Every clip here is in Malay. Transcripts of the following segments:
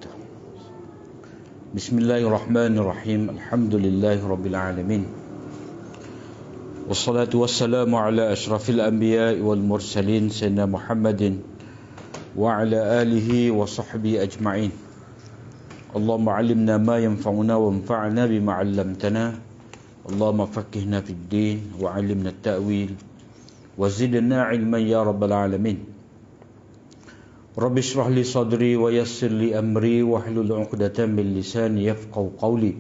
wabarakatuh. Bismillahirrahmanirrahim. Alhamdulillahirabbil alamin. Wassalatu wassalamu ala asyrafil anbiya'i wal mursalin sayyidina Muhammadin wa ala alihi wa sahbihi ajma'in. Allahumma 'allimna ma yanfa'una wanfa'na bima 'allamtana. Allahumma faqqihna fid din wa 'allimna at-ta'wil wa zidna 'ilman ya rabbal alamin. Rabbi shrah li sadri wa yassir li amri wahlul 'uqdatam min lisani yafqahu qawli.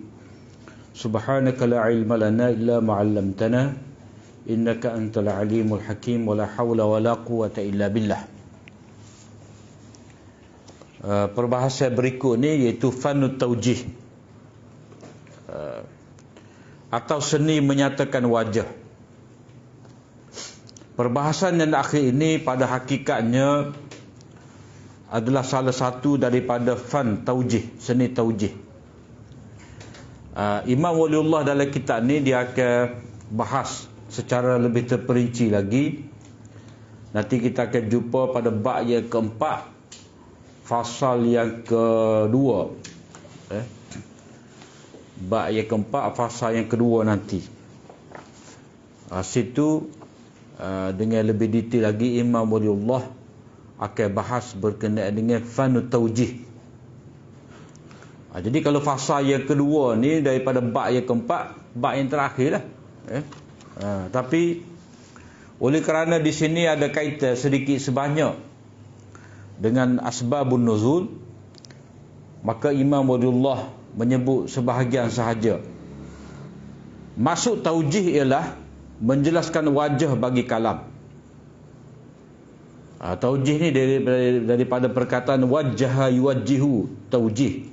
Subhanaka la 'ilma lana illa ma 'allamtana innaka antal alimul hakim wa la hawla wa la quwwata illa billah. Perbahasan berikut ni iaitu fanut taujih atau seni menyatakan wajah. Perbahasan yang akhir ini pada hakikatnya adalah salah satu daripada fan taujih, seni taujih. Imam Waliullah dalam kitab ni dia akan bahas secara lebih terperinci lagi. Nanti kita akan jumpa pada bab yang keempat, fasal yang kedua. Bab yang keempat, fasal yang kedua nanti. Situ dengan lebih detail lagi Imam Waliullah akan bahas berkenaan dengan fanut taujih. Jadi kalau fasal yang kedua ni daripada bab yang keempat, bab yang terakhir lah. Tapi oleh kerana di sini ada kaitan sedikit sebanyak dengan asbabun nuzul, maka Imam Waliullah menyebut sebahagian sahaja. Maksud taujih ialah menjelaskan wajah bagi kalam. Taujih ni daripada perkataan wajjaha yuwajjihu, taujih,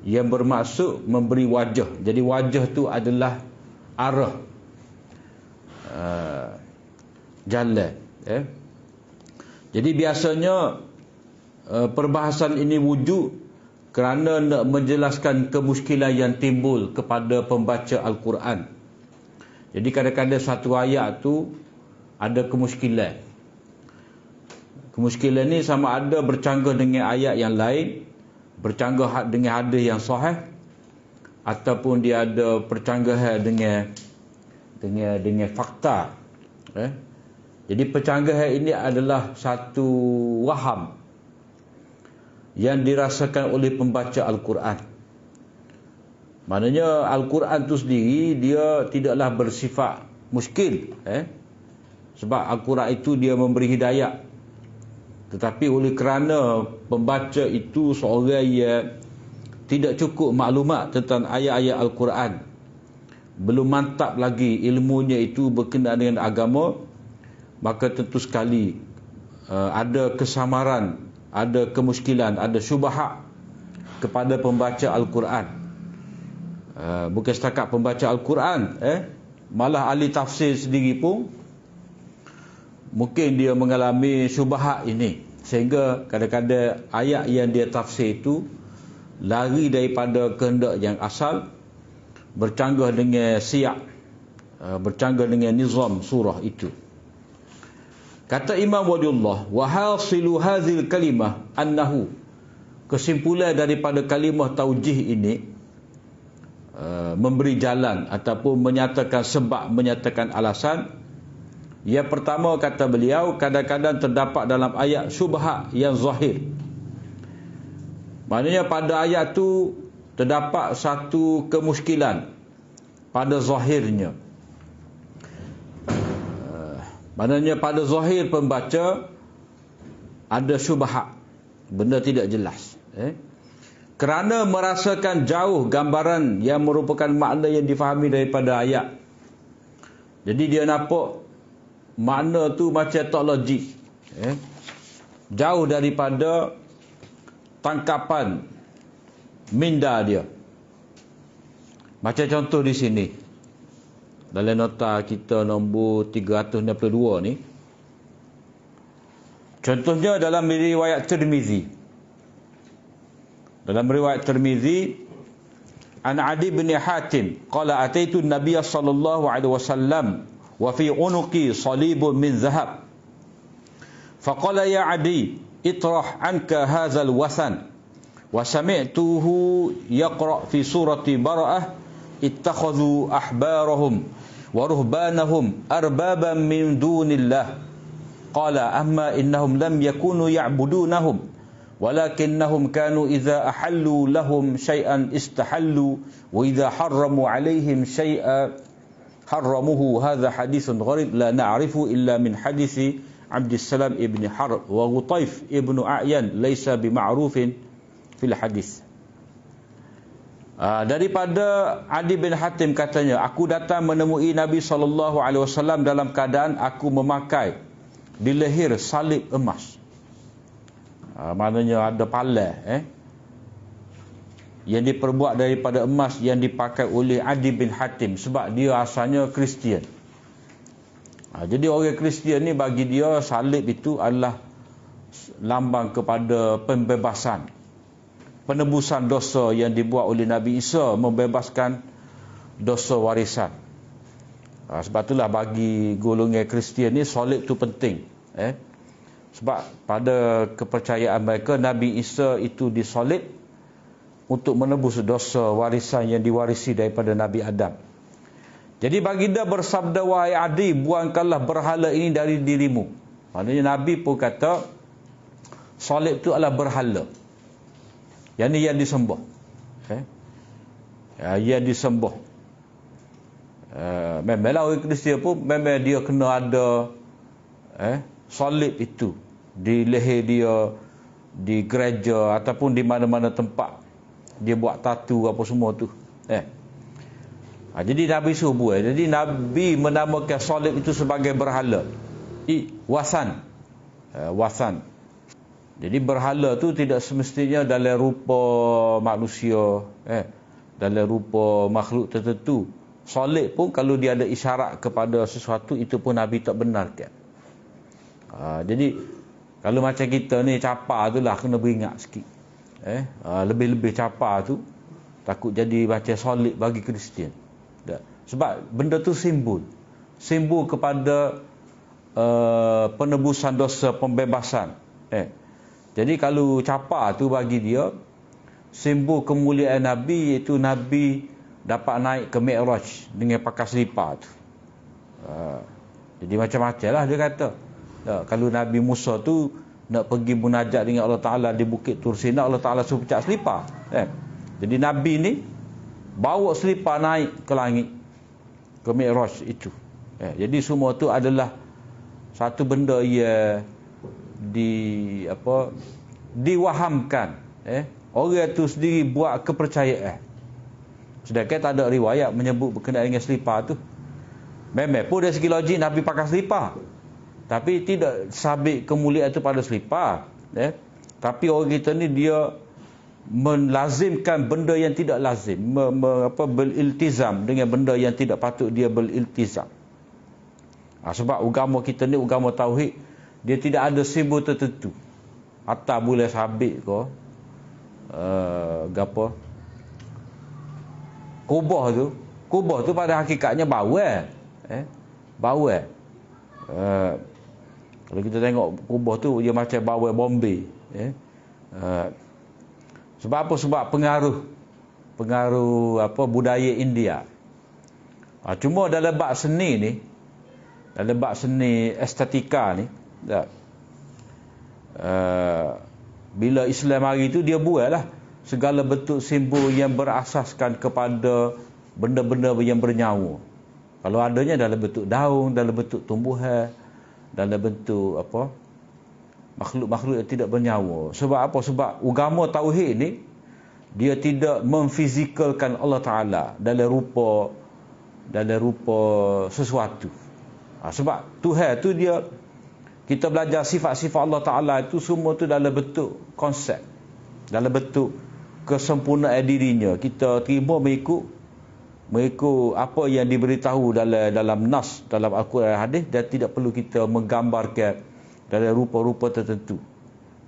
yang bermaksud memberi wajah. Jadi wajah tu adalah arah, jalan. Jadi biasanya perbahasan ini wujud kerana nak menjelaskan kemuskilan yang timbul kepada pembaca Al-Quran. Jadi kadang-kadang satu ayat tu ada kemuskilan. Kemuskilan ni sama ada bercanggah dengan ayat yang lain, bercanggah dengan hadis yang sahih, ataupun dia ada percanggahan dengan fakta. Jadi percanggahan ini adalah satu waham yang dirasakan oleh pembaca Al-Quran. Maknanya Al-Quran tu sendiri dia tidaklah bersifat muskil, sebab Al-Quran itu dia memberi hidayah. Tetapi oleh kerana pembaca itu seorang yang tidak cukup maklumat tentang ayat-ayat Al-Quran, belum mantap lagi ilmunya itu berkenaan dengan agama, maka tentu sekali ada kesamaran, ada kemuskilan, ada syubhat kepada pembaca Al-Quran. Bukan setakat pembaca Al-Quran, malah ahli tafsir sendiri pun mungkin dia mengalami syubhat ini, sehingga kadang-kadang ayat yang dia tafsir itu lari daripada kehendak yang asal, bercanggah dengan siyak, bercanggah dengan nizam surah itu. Kata Imam Waliullah, wa hasilu hazil kalimah annahu, kesimpulan daripada kalimah taujih ini, memberi jalan ataupun menyatakan sebab, menyatakan alasan. Yang pertama, kata beliau, kadang-kadang terdapat dalam ayat syubhat yang zahir. Maknanya pada ayat tu terdapat satu kemuskilan pada zahirnya. Maknanya pada zahir pembaca ada syubhat, benda tidak jelas. Kerana merasakan jauh gambaran yang merupakan makna yang difahami daripada ayat. Jadi dia nampak makna tu macam tak logik, jauh daripada tangkapan minda dia. Macam contoh di sini dalam nota kita nombor 362 ni, contohnya dalam riwayat Tirmizi. Dalam riwayat Tirmizi, an Adi bin Hatim qala ataitu an-nabiy sallallahu alaihi wasallam wa fi unuqi salibun min zahab faqala ya Adi itrah anka hadzal wasan wa sami'tuhu yaqra' fi surati Bara'ah ittakhadhu ahbarahum wa ruhbanahum arbaban min dunillah qala amma innahum lam yakunu ya'budunahum walakinnahum kanu idza ahallu lahum syai'an istahallu wa idza harramu alaihim syai'an harramuhu. Hadha hadithun gharib la na'rifu illa min hadithi Abdussalam ibn Harb wa Ghutaif ibn A'yan laysa bima'rufin fil hadis. Daripada Adi bin Hatim katanya, aku datang menemui Nabi SAW dalam keadaan aku memakai di leher salib emas. Maknanya ada palai yang diperbuat daripada emas yang dipakai oleh Adi bin Hatim sebab dia asalnya Kristian. Jadi orang Kristian ni bagi dia salib itu adalah lambang kepada pembebasan, penebusan dosa yang dibuat oleh Nabi Isa, membebaskan dosa warisan. Sebab itulah bagi golongan Kristian ni salib itu penting. Sebab pada kepercayaan mereka Nabi Isa itu disalib untuk menebus dosa warisan yang diwarisi daripada Nabi Adam. Jadi baginda bersabda, wahai Adi, buangkanlah berhala ini dari dirimu. Maknanya Nabi pun kata salib itu adalah berhala. Yang ni yang disembah. Yang disembah. Memanglah orang Kristian pun memang dia kena ada salib itu di leher dia, di gereja ataupun di mana-mana tempat dia buat tatu apa semua tu. Jadi Nabi suruh buat. Jadi Nabi menamakan salib itu sebagai berhala. Wasan. Wasan. Jadi berhala tu tidak semestinya dalam rupa manusia, dalam rupa makhluk tertentu. Salib pun kalau dia ada isyarat kepada sesuatu, itu pun Nabi tak benarkan. Jadi kalau macam kita ni capa tu lah kena beringat sikit. Lebih-lebih capa tu takut jadi macam salib bagi Kristian. Sebab benda tu simbol kepada penebusan dosa, pembebasan. Jadi kalau capa tu bagi dia simbol kemuliaan Nabi, iaitu Nabi dapat naik ke Mi'raj dengan pakai selipar tu. Jadi macam-macam lah dia kata. Kalau Nabi Musa tu nak pergi munajat dengan Allah Ta'ala di Bukit Tur Sina, Allah Ta'ala suruh pecah selipar. Jadi Nabi ni bawa selipar naik ke langit, ke Mi'raj itu. Jadi semua tu adalah satu benda yang diwahamkan. Orang tu sendiri buat kepercayaan. Sedangkan tak ada riwayat menyebut berkenaan dengan selipar tu. Memang pun dari segi logik Nabi pakai selipar, tapi tidak sabit kemuliaan itu pada selipar. Tapi orang kita ni dia melazimkan benda yang tidak lazim, beriltizam dengan benda yang tidak patut dia beriltizam. Sebab agama kita ni agama tauhid, dia tidak ada simbol tertentu. Hatta boleh sabit ke gapo. Kubah tu pada hakikatnya bawal. Bawal. Kalau kita tengok kubah tu dia macam bawal Bombay. Sebab apa? Sebab pengaruh budaya India. Cuma dalam bab seni ni, dalam bab seni estetika ni, bila Islam hari tu dia buatlah segala bentuk simbol yang berasaskan kepada benda-benda yang bernyawa. Kalau adanya dalam bentuk daun, dalam bentuk tumbuhan, dalam bentuk makhluk-makhluk yang tidak bernyawa. Sebab apa? Sebab agama tauhid ni dia tidak memfizikalkan Allah Ta'ala dalam rupa sesuatu. Sebab Tuhan tu dia, kita belajar sifat-sifat Allah Ta'ala itu semua tu dalam bentuk konsep, dalam bentuk kesempurnaan dirinya. Kita terima mengikut apa yang diberitahu dalam nas, dalam Al-Quran hadis, dan tidak perlu kita menggambarkan dalam rupa-rupa tertentu.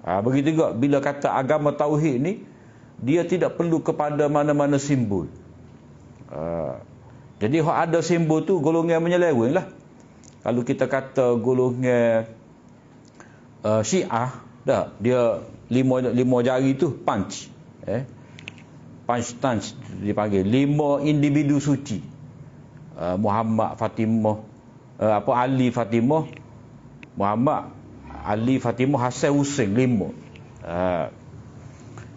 Begitu juga bila kata agama tauhid ni, dia tidak perlu kepada mana-mana simbol. Jadi ada simbol tu golongan menyeleweng lah. Kalau kita kata golongan Syiah, dia lima jari tu punch. Panstans dipanggil 5 individu suci. Muhammad, Fatimah, Ali, Fatimah, Muhammad, Ali, Fatimah, Hasan, Husain, 5.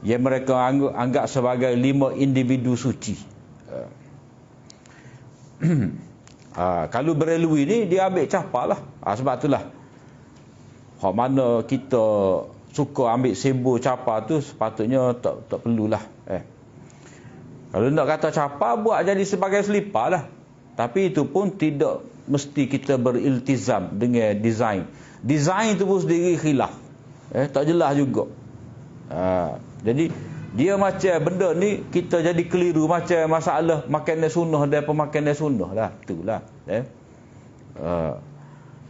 Yang mereka anggap sebagai 5 individu suci. Kalau Berelwi ni dia ambil capalah. Sebab itulah hak mana kita suka ambil sibuk capa tu sepatutnya tak perlulah. Kalau nak kata capa, buat jadi sebagai selipar lah. Tapi itu pun tidak mesti kita beriltizam dengan design. Design tu pun sendiri khilaf. Tak jelas juga. Jadi dia macam benda ni kita jadi keliru macam masalah makanan sunnah dan pemakanan sunnah lah. Itulah.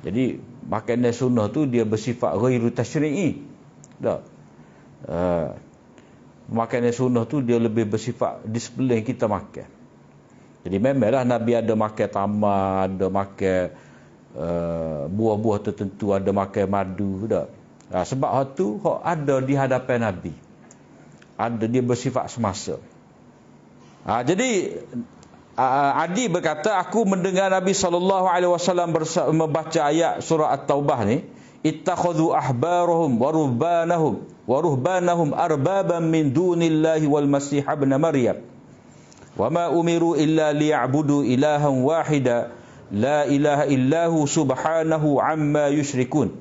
Jadi makanan sunnah tu dia bersifat ghairu tasyri'i. Tak. Makanan sunnah tu dia lebih bersifat disiplin kita makan. Jadi memanglah Nabi ada makan tamar, ada makan buah-buah tertentu, ada makan madu. Tak. Sebab hal tu hak ada di hadapan Nabi. Ada, dia bersifat semasa. Jadi Adi berkata, aku mendengar Nabi SAW membaca ayat surah At-Taubah ni, ittakhadhu ahbarahum wa ruhbanahum arbaban min dunillahi wal masih ibn Maryam wa ma umiru illa liya'budu ilahan wahida la ilaha illahu subhanahu amma yusyrikun.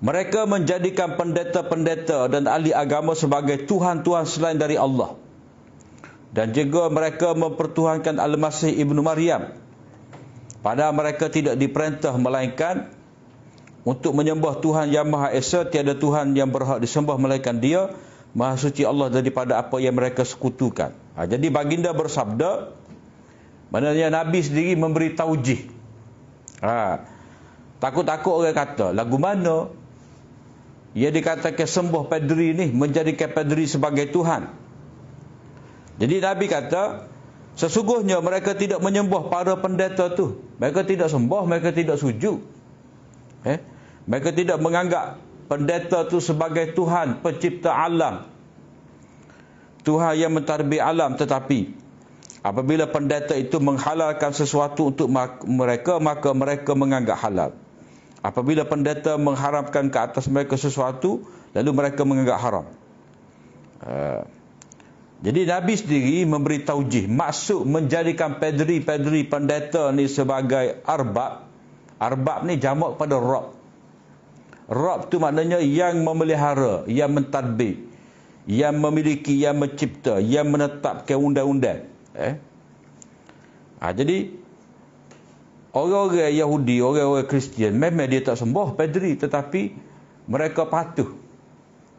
Mereka menjadikan pendeta-pendeta dan ahli agama sebagai Tuhan-Tuhan selain dari Allah. Dan juga mereka mempertuhankan Al-Masih Ibnu Maryam. Padahal mereka tidak diperintah melainkan untuk menyembah Tuhan yang Maha Esa, tiada Tuhan yang berhak disembah melainkan Dia, Maha Suci Allah daripada apa yang mereka sekutukan. Jadi baginda bersabda, maknanya Nabi sendiri memberi taujih. Takut-takut orang kata, lagu mana ia dikatakan sembah padri ni, menjadikan padri sebagai Tuhan. Jadi Nabi kata, sesungguhnya mereka tidak menyembah para pendeta tu. Mereka tidak sembah, mereka tidak sujud. Mereka tidak menganggap pendeta tu sebagai Tuhan, pencipta alam, Tuhan yang mentadbir alam. Tetapi apabila pendeta itu menghalalkan sesuatu untuk mereka, maka mereka menganggap halal. Apabila pendeta mengharamkan ke atas mereka sesuatu, lalu mereka menganggap haram. Jadi Nabi sendiri memberi taujih. Maksud menjadikan padri-padri pendeta ni sebagai arbab. Arbab ni jamak pada Rabb. Rabb tu maknanya yang memelihara, yang mentadbir, yang memiliki, yang mencipta, yang menetapkan undang-undang. Jadi orang-orang Yahudi, orang-orang Kristian, memang dia tak sembah padri, tetapi mereka patuh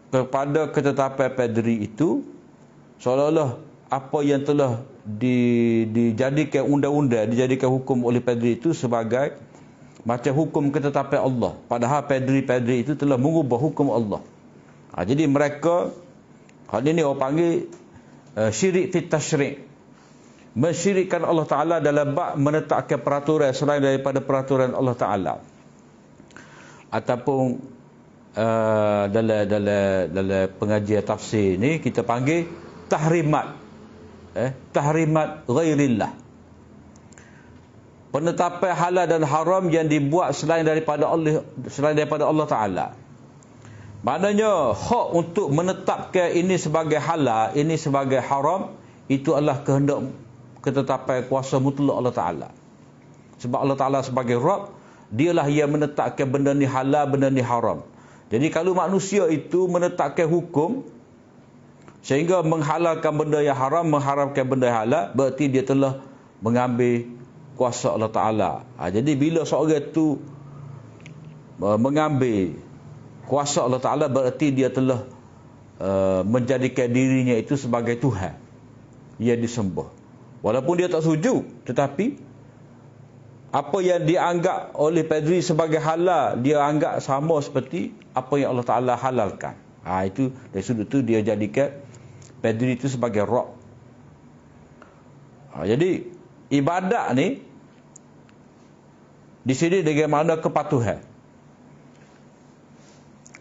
kepada ketetapan padri itu, seolah-olah apa yang telah dijadikan undang-undang, dijadikan hukum oleh padri itu sebagai macam hukum ketetapan Allah. Padahal padri-padri itu telah mengubah hukum Allah. Jadi mereka, hal ini orang panggil syirik fit tasyri'. Mensyirikkan Allah Ta'ala dalam bab menetapkan peraturan selain daripada peraturan Allah Ta'ala. Ataupun dalam pengajian tafsir ni kita panggil tahrimat. Tahrimat ghairillah. Penetapan halal dan haram yang dibuat selain daripada Allah Ta'ala. Maknanya hak untuk menetapkan ini sebagai halal, ini sebagai haram, itu adalah kehendak ketetapan kuasa mutlak Allah Ta'ala. Sebab Allah Ta'ala sebagai Rabb, dialah yang menetapkan benda ni halal, benda ni haram. Jadi kalau manusia itu menetapkan hukum sehingga menghalalkan benda yang haram, mengharamkan benda yang halal, berarti dia telah mengambil kuasa Allah Ta'ala. Jadi bila seorang itu mengambil kuasa Allah Ta'ala, berarti dia telah menjadikan dirinya itu sebagai Tuhan yang disembah. Walaupun dia tak sujud, tetapi apa yang dianggap oleh padri sebagai halal, dia anggap sama seperti apa yang Allah Ta'ala halalkan. Itu dari sudut itu dia jadikan padri itu sebagai Rabb. Jadi ibadat ni di sini dengan makna kepatuhan.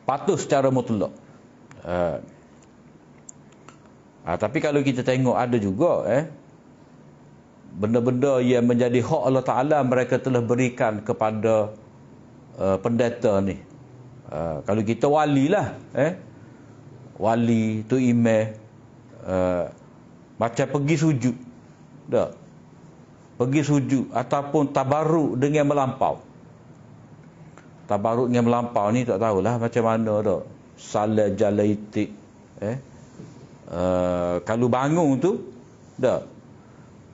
Patuh secara mutlak. Tapi kalau kita tengok ada juga benda-benda yang menjadi hak Allah Ta'ala mereka telah berikan kepada pendeta ni. Kalau kita wali lah, wali tu imam, macam pergi sujud, tak? Pergi sujud ataupun tabarruk dengan melampau. Tabarruk dengan melampau ni tak tahulah macam mana tak. Salah jalaitik, kalau bangun tu, tak?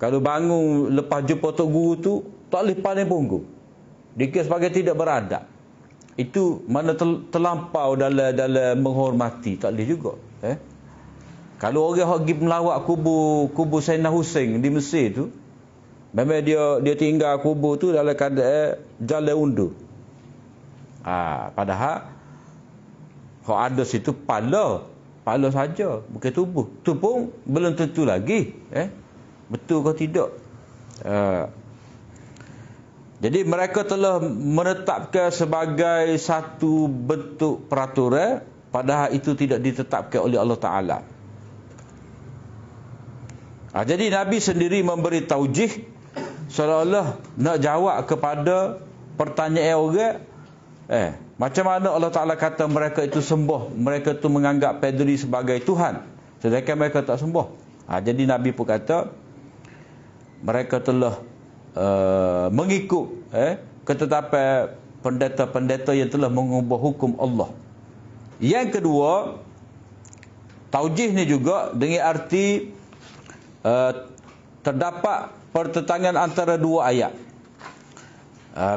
Kalau bangun lepas jumpa Tok Guru tu, tak boleh pandai punggung. Dikira sebagai tidak beradab. Itu mana terlampau dalam menghormati, tak boleh juga. Kalau orang yang pergi melawat kubur Sayyidina Hussein di Mesir tu, memang dia tinggal kubur tu dalam keadaan jalan undur. Padahal hak ada situ pala saja, bukan tubuh. Tu pun belum tentu lagi, betul ke tidak. Jadi mereka telah menetapkan sebagai satu bentuk peraturan, padahal itu tidak ditetapkan oleh Allah Ta'ala. Jadi Nabi sendiri memberi taujih, seolah-olah nak jawab kepada pertanyaan orang, macam mana Allah Ta'ala kata mereka itu sembah, mereka itu menganggap pedri sebagai Tuhan, sedangkan mereka tak sembah. Jadi Nabi pun kata, mereka telah mengikut ketetapan pendeta-pendeta yang telah mengubah hukum Allah. Yang kedua, taujih ni juga dengan arti terdapat pertentangan antara dua ayat.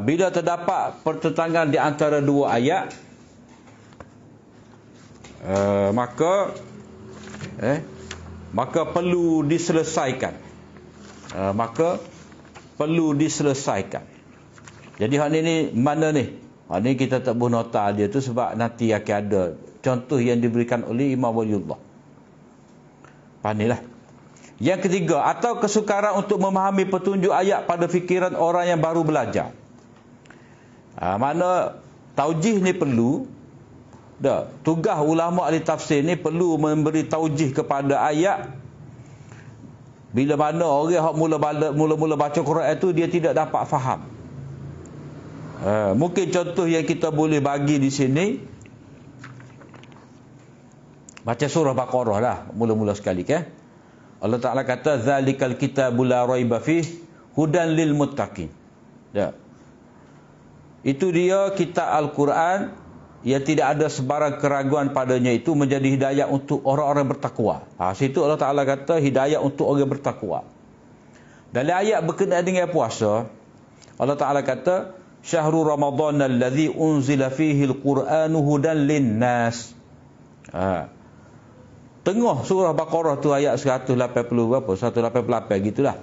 Bila terdapat pertentangan di antara dua ayat, maka perlu diselesaikan. Jadi hal ni mana ni? Hal ni kita tak boleh nota dia tu sebab nanti akan ada contoh yang diberikan oleh Imam Waliullah. Panilah. Yang ketiga, atau kesukaran untuk memahami petunjuk ayat pada fikiran orang yang baru belajar. Mana taujih ni perlu. Tugas ulama ahli tafsir ni perlu memberi taujih kepada ayat. Bila mana orang yang mula-mula baca Quran itu dia tidak dapat faham. Mungkin contoh yang kita boleh bagi di sini, baca surah Baqarah lah mula-mula sekali kan. Allah Ta'ala kata zalikal kitabul la raiba fih hudan lil muttaqin. Itu dia kitab Al-Quran yang tidak ada sebarang keraguan padanya, itu menjadi hidayah untuk orang-orang bertakwa. Situ Allah Ta'ala kata hidayah untuk orang bertakwa. Dalam ayat berkenaan dengan puasa, Allah Ta'ala kata syahrul ramadhan alladhi unzila fihi al-Quranu hudan linnas. Tengah surah Baqarah tu ayat 180 berapa? 188 gitulah.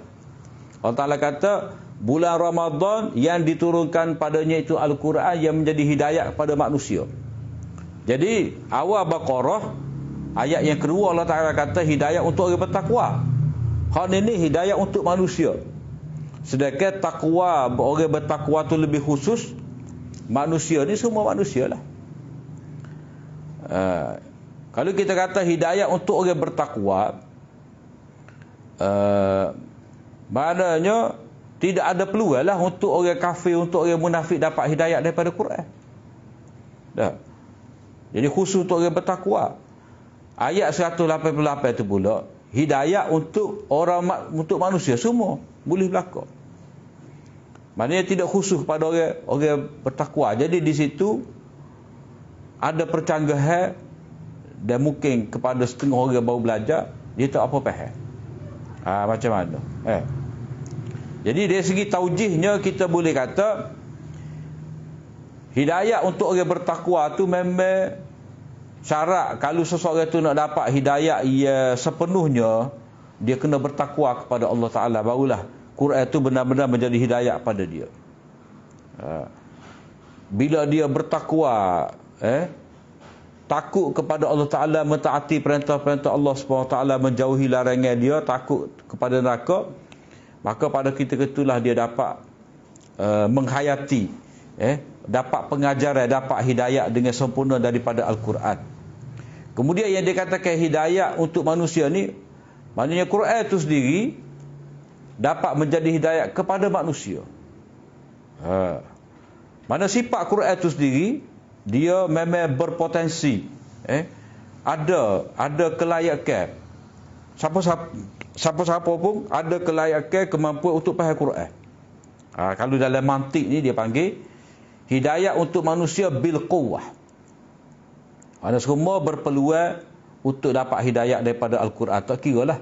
Allah Ta'ala kata bulan Ramadan yang diturunkan padanya itu Al-Quran yang menjadi hidayah kepada manusia. Jadi awal Baqarah ayat yang kedua Allah Ta'ala kata hidayah untuk orang bertakwa. Hal ini hidayah untuk manusia. Sedangkan takwa, orang bertakwa tu lebih khusus. Manusia ni semua manusia lah. Kalau kita kata hidayah untuk orang bertakwa, maknanya tidak ada peluang lah untuk orang kafir, untuk orang munafik dapat hidayah daripada Quran. Jadi khusus untuk orang bertakwa. Ayat 188 itu pula hidayah untuk untuk manusia semua boleh berlaku. Maknanya tidak khusus pada orang bertakwa. Jadi di situ ada percanggahan dan mungkin kepada setengah orang baru belajar dia tak apa faham. Macam mana? Jadi dari segi taujihnya kita boleh kata hidayah untuk orang bertakwa tu memang syarat. Kalau seseorang tu nak dapat hidayah ia sepenuhnya, dia kena bertakwa kepada Allah Ta'ala, barulah Quran tu benar-benar menjadi hidayah pada dia. Bila dia bertakwa, takut kepada Allah Ta'ala, mentaati perintah-perintah Allah SWT, menjauhi larangan dia, takut kepada neraka, maka pada ketika itulah dia dapat menghayati, dapat pengajaran, dapat hidayah dengan sempurna daripada Al-Quran. Kemudian yang dikatakan hidayah untuk manusia ni Maknanya Quran itu sendiri dapat menjadi hidayah kepada manusia. Mana sifat Quran itu sendiri, dia memang berpotensi. Ada kelayakan. Siapa-siapa pun ada kelayakan, kemampuan untuk faham Quran. Kalau dalam mantik ni dia panggil hidayah untuk manusia bil quwwah. Mana semua berpeluang untuk dapat hidayah daripada Al-Quran. Tak kira lah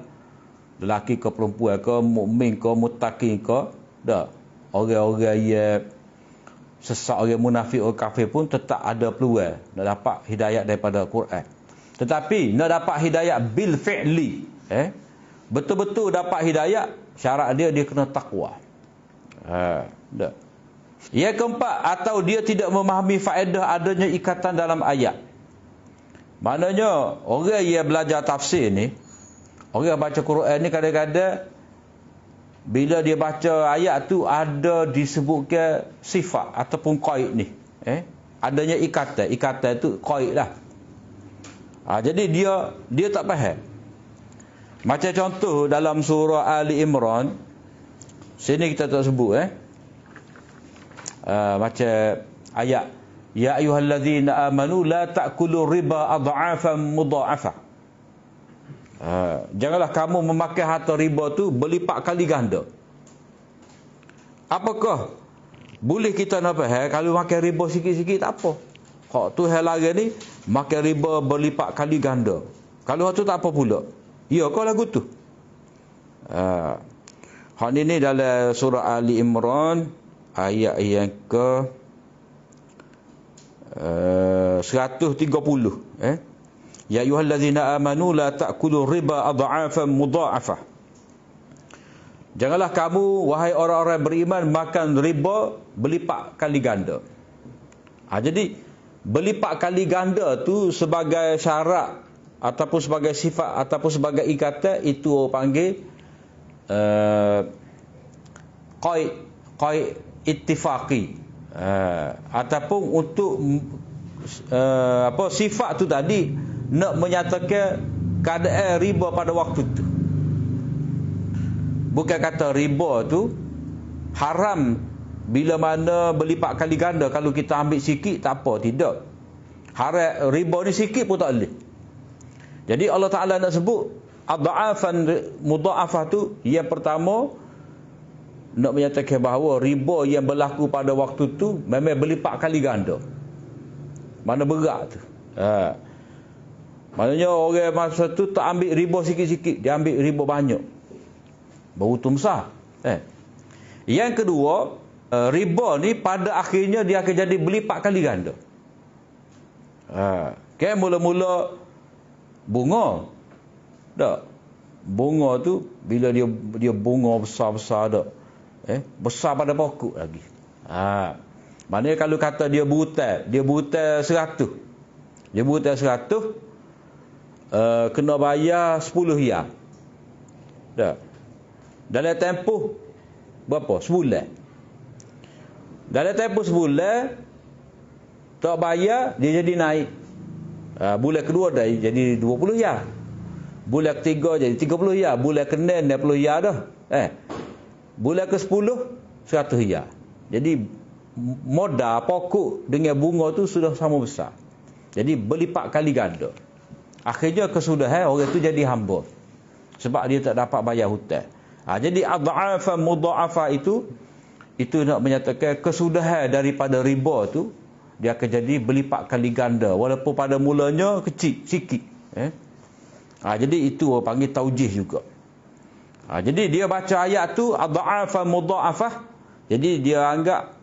lelaki ke perempuan ke, mukmin ke, muttaqin ke, dah. Orang-orang yang sesak, orang munafik, orang kafir pun tetap ada peluang nak dapat hidayah daripada Al-Quran. Tetapi nak dapat hidayah bil fi'li, betul-betul dapat hidayah, syarat dia kena takwa. Dah. Yang keempat, atau dia tidak memahami faedah adanya ikatan dalam ayat. Maknanya orang yang belajar tafsir ni, orang baca Quran ni kadang-kadang bila dia baca ayat tu ada disebutkan sifat ataupun qaid ni, adanya ikatan tu qaid lah. Jadi dia tak faham. Macam contoh dalam surah Ali Imran, sini kita tak sebut macam ayat ya ayyuhallazina amanu la ta'kulu riba adha'afan mudha'afah. Janganlah kamu memakai harta riba tu berlipat kali ganda. Apakah boleh kita nak faham kalau makan riba sikit-sikit tak apa? Hak tu hal lain ni makan riba berlipat kali ganda. Kalau hak tu tak apa pula. Ya kau lagu tu. Hak ni dalam surah Ali Imran ayat yang ke 130. Ya ayyuhallazina amanu la ta'kulu riba adha'afan mudha'afah. Janganlah kamu wahai orang-orang beriman makan riba berlipat kali ganda. Jadi berlipat kali ganda tu sebagai syarat ataupun sebagai sifat ataupun sebagai ikatan, itu orang panggil qaid ittifaqi. Ataupun untuk sifat tu tadi nak menyatakan keadaan riba pada waktu tu. Bukan kata riba tu haram bila mana berlipat kali ganda. Kalau kita ambil sikit tak apa, tidak. Haram riba ni sikit pun tak boleh. Jadi Allah Ta'ala nak sebut adha'afan mudha'afah tu, yang pertama nak menyatakan bahawa riba yang berlaku pada waktu tu memang berlipat kali ganda. Mana berat tu. Maknanya orang masa tu tak ambil riba sikit-sikit, dia ambil riba banyak. Baru tu besar. Yang kedua, riba ni pada akhirnya dia akan jadi berlipat kali ganda. Mula-mula bunga. Tak. Bunga tu bila dia bunga besar-besar dak. Besar pada pokok lagi. Maknanya kalau kata dia butai 100. Dia butai 100 kena bayar 10 riyal. Tak. Dalam tempoh berapa? Sebulan. Dalam tempoh sebulan tak bayar, dia jadi naik. Bulan kedua dah jadi 20 riyal. Bulan ketiga jadi 30 riyal. Bulan ke-6 60 riyal dah. Bulan ke-10 100 riyal. Jadi modal pokok dengan bunga tu sudah sama besar. Jadi berlipat kali ganda. Akhirnya kesudahan orang tu jadi hamba. Sebab dia tak dapat bayar hutang. Jadi adha'afan mudha'afah itu nak menyatakan kesudahan daripada riba tu dia akan jadi berlipat kali ganda walaupun pada mulanya kecil sikit. Jadi itu orang panggil taujih juga. Jadi dia baca ayat tu adha'afan mudha'afah, jadi dia anggap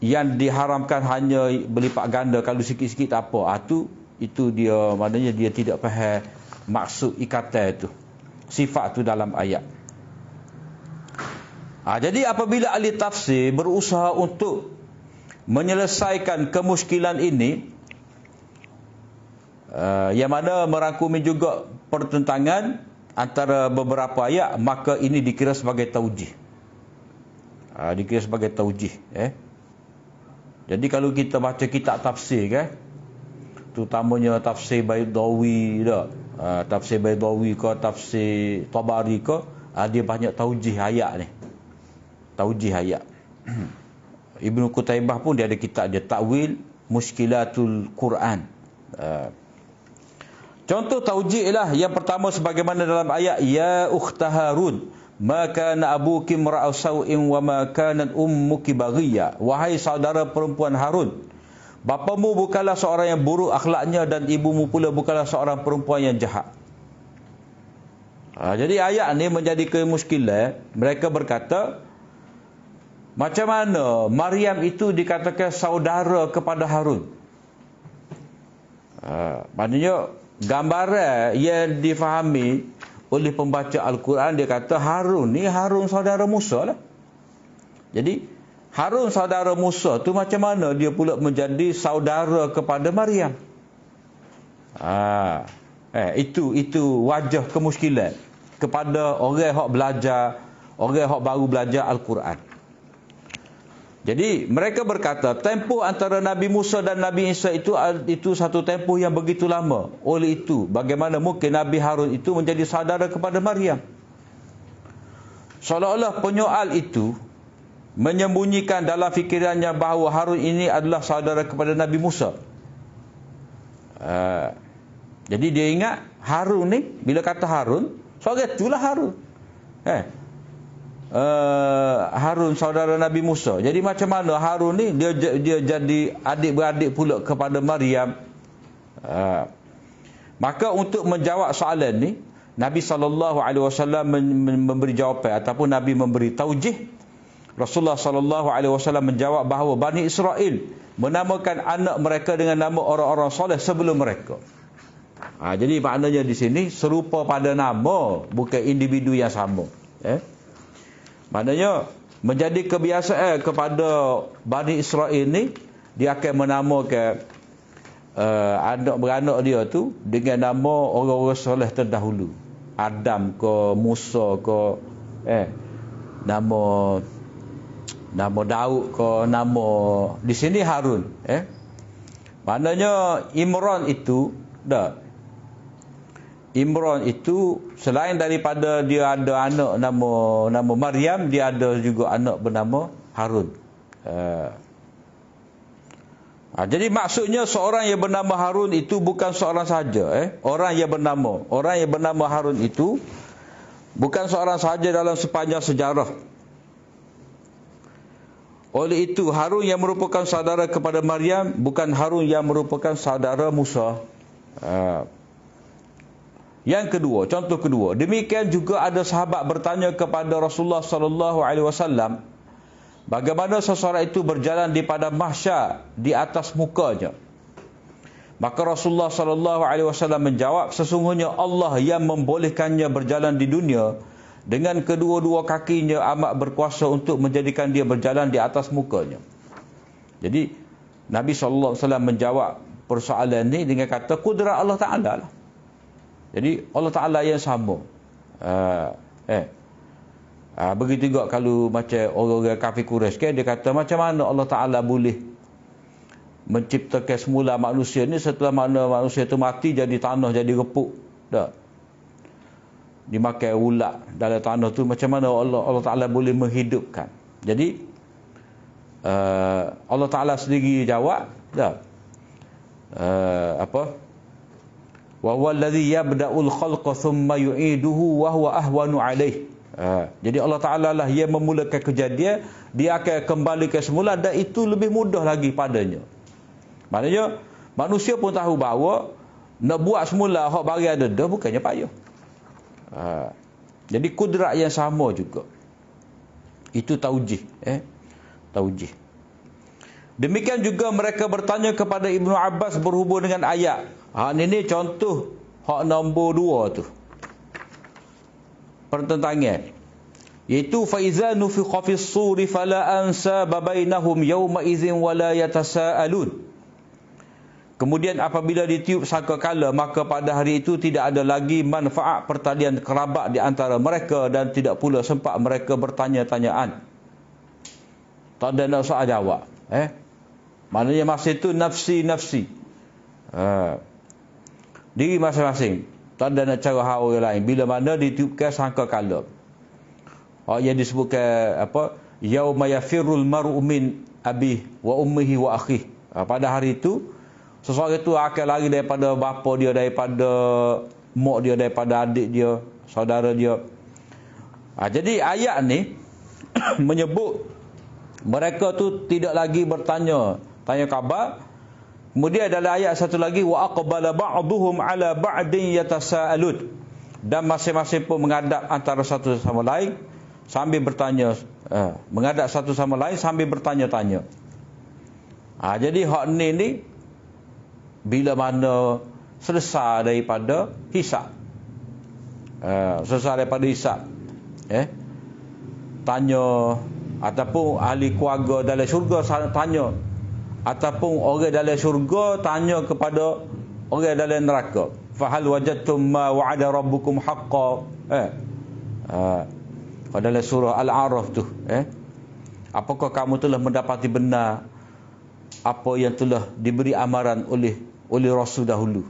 yang diharamkan hanya berlipat ganda, kalau sikit-sikit tak apa. Itu dia maknanya dia tidak faham maksud ikatan itu, sifat tu dalam ayat. Jadi apabila ahli tafsir berusaha untuk menyelesaikan kemuskilan ini, yang mana merangkumi juga pertentangan antara beberapa ayat, maka ini dikira sebagai taujih. Dikira sebagai taujih. Jadi kalau kita baca kitab tafsir kan, terutamanya tafsir Baydawi dah. Tafsir Baydawi ke tafsir Tabari ke, dia banyak taujih ayat ni. Taujih ayat. Ibnu Qutaibah pun dia ada kitab dia Ta'wil Mushkilatul Quran. Contoh taujih ialah yang pertama sebagaimana dalam ayat ya ukhta Harun ma kana abuki mar'a sawin wa ma kanat ummuki baghiya. Wahai saudara perempuan Harun, bapamu bukanlah seorang yang buruk akhlaknya dan ibumu pula bukanlah seorang perempuan yang jahat. Jadi ayat ni menjadi kemuskilan. Mereka berkata, macam mana Maryam itu dikatakan saudara kepada Harun? Maknanya gambaran yang difahami oleh pembaca Al-Quran, dia kata Harun ni Harun saudara Musa lah. Jadi Harun saudara Musa tu macam mana dia pula menjadi saudara kepada Maryam? Itu wajah kemuskilan kepada orang hak belajar, orang hak baru belajar Al-Quran. Jadi mereka berkata tempoh antara Nabi Musa dan Nabi Isa itu satu tempoh yang begitu lama. Oleh itu bagaimana mungkin Nabi Harun itu menjadi saudara kepada Maryam? Seolah-olah penyoal itu menyembunyikan dalam fikirannya bahawa Harun ini adalah saudara kepada Nabi Musa. Jadi dia ingat Harun ni, bila kata Harun, seorang itulah Harun. Harun saudara Nabi Musa. Jadi macam mana Harun ni dia jadi adik-beradik pula kepada Maryam? Maka untuk menjawab soalan ni, Nabi SAW memberi jawapan ataupun Nabi memberi taujih. Rasulullah SAW menjawab bahawa Bani Israel menamakan anak mereka dengan nama orang-orang soleh sebelum mereka. Jadi maknanya di sini serupa pada nama, bukan individu yang sama. Maknanya menjadi kebiasaan kepada Bani Israel ni, dia akan menamakan anak beranak dia tu dengan nama orang-orang soleh terdahulu. Adam ke, Musa ke, nama Daud ke, nama di sini Harun. Maknanya Imran itu Imran itu selain daripada dia ada anak nama Maryam, dia ada juga anak bernama Harun. Jadi maksudnya seorang yang bernama Harun itu bukan seorang sahaja. Orang yang bernama Harun itu bukan seorang sahaja dalam sepanjang sejarah. Oleh itu Harun yang merupakan saudara kepada Maryam bukan Harun yang merupakan saudara Musa. Yang kedua, contoh kedua, demikian juga ada sahabat bertanya kepada Rasulullah SAW, bagaimana seseorang itu berjalan di padang mahsyar di atas mukanya. Maka Rasulullah SAW menjawab, sesungguhnya Allah yang membolehkannya berjalan di dunia dengan kedua-dua kakinya amat berkuasa untuk menjadikan dia berjalan di atas mukanya. Jadi Nabi SAW menjawab persoalan ini dengan kata kudrat Allah Ta'ala lah. Jadi Allah Ta'ala yang sama. Begitu juga kalau macam orang-orang kafir Quraisy kan, dia kata macam mana Allah Ta'ala boleh menciptakan semula manusia ni setelah mana manusia tu mati jadi tanah, jadi repuk. Dimakan ulat dalam tanah tu, macam mana Allah Ta'ala boleh menghidupkan? Jadi Allah Ta'ala sendiri jawab wa huwa alladhi yabda'ul khalqa thumma yu'iduhu wa huwa ahwanu alaih. Jadi Allah Ta'ala lah yang memulakan kejadian, dia akan kembalikan semula dan itu lebih mudah lagi padanya. Maknanya manusia pun tahu bahawa nak buat semula hak bagi ada dah bukannya payah. Jadi kudrat yang sama juga. Itu taujih. Taujih. Demikian juga mereka bertanya kepada Ibnu Abbas berhubung dengan ayat. Ini contoh hak nombor 2 tu. Pertentangan. Iaitu faiza nufiqa fis suri fala ansaba bainahum yawma idzin wala yatasaalun. Kemudian apabila ditiup sangkakala, maka pada hari itu tidak ada lagi manfaat pertalian kerabat di antara mereka dan tidak pula sempat mereka bertanya-tanyaan. Tak ada nak soal jawab. Maknanya masa itu nafsi-nafsi. Diri masing-masing. Tak ada nak cara hak orang lain. Bila mana ditiupkan sangka kala. Yang disebutkan apa? Yauma yafirrul mar'u min abih wa ummihi wa akhih. Pada hari itu seseorang itu akan lari daripada bapa dia, daripada mak dia, daripada adik dia, saudara dia. Jadi ayat ni menyebut mereka tu tidak lagi bertanya khabar. Kemudian dalam ayat satu lagi, wa aqbala ba'duhum ala ba'din yatasaalun, dan masing-masing pun menghadap antara satu sama lain sambil bertanya, menghadap satu sama lain sambil bertanya-tanya. Jadi hak ni bila mana selesai daripada hisab, tanya, ataupun ahli keluarga dalam syurga tanya, ataupun orang dalam syurga tanya kepada orang dalam neraka, fahal wajadtum ma wa'ada rabbukum haqqan. Dalam surah Al-A'raf tu, apakah kamu telah mendapati benar apa yang telah diberi amaran oleh Rasul dahulu.